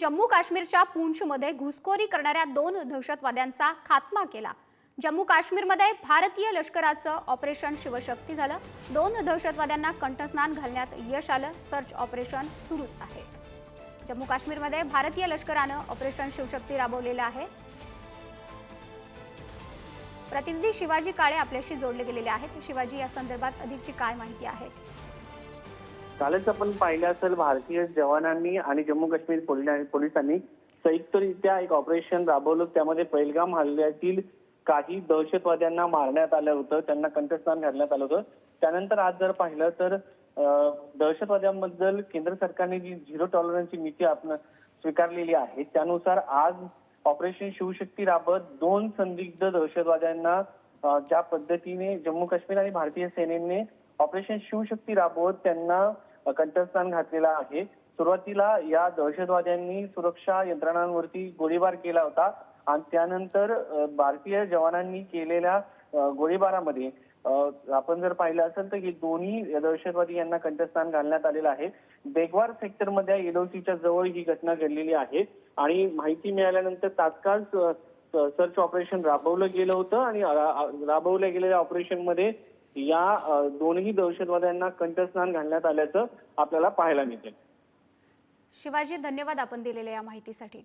जम्मू काश्मीरच्या पूंछमध्ये घुसखोरी करणाऱ्या 2 दहशतवाद्यांचा खात्मा केला। जम्मू काश्मीरमध्ये भारतीय लष्कराचं ऑपरेशन शिवशक्ती झालं। 2 दहशतवाद्यांना कंठस्नान घालण्यात यश आलं। सर्च ऑपरेशन सुरूच आहे। जम्मू काश्मीरमध्ये भारतीय लष्करानं ऑपरेशन शिवशक्ती राबवलेलं आहे। प्रतिनिधी शिवाजी काळे आपल्याशी जोडले गेलेले आहेत। शिवाजी, या संदर्भात अधिकची काय माहिती आहे? कालच आपण पाहिलं असेल, भारतीय जवानांनी आणि जम्मू काश्मीर पोलिसांनी संयुक्तरित्या एक ऑपरेशन राबवलं। त्यामध्ये पहिलगाम हल्ल्यातील काही दहशतवाद्यांना मारण्यात आलं होतं, त्यांना कंठस्नान घालण्यात आलं होतं। त्यानंतर आज जर पाहिलं तर दहशतवाद्यांबद्दल केंद्र सरकारने जी झिरो टॉलरन्सची नीती आपण स्वीकारलेली आहे, त्यानुसार आज ऑपरेशन शिवशक्ती राबत 2 संदिग्ध दहशतवाद्यांना ज्या पद्धतीने जम्मू काश्मीर आणि भारतीय सेनेने ऑपरेशन शिवशक्ती राबवत त्यांना कंठस्नान घातलेला आहे। सुरुवातीला या दहशतवाद्यांनी सुरक्षा यंत्रणांवरती गोळीबार केला होता आणि त्यानंतर भारतीय जवानांनी केलेल्या गोळीबारामध्ये आपण जर पाहिलं असेल तर हे दोन्ही दहशतवादी यांना कंठस्नान घालण्यात आलेलं आहे। बेगवार सेक्टरमध्ये एलओसीच्या जवळ ही घटना घडलेली आहे आणि माहिती मिळाल्यानंतर तात्काळ सर्च ऑपरेशन राबवलं गेलं होतं आणि राबवल्या गेलेल्या ऑपरेशनमध्ये या दोन्ही दहशतवाद्यांना कंठस्नान घालण्यात आल्याचं आपल्याला पाहायला मिळेल। शिवाजी, धन्यवाद आपण दिलेल्या या माहितीसाठी।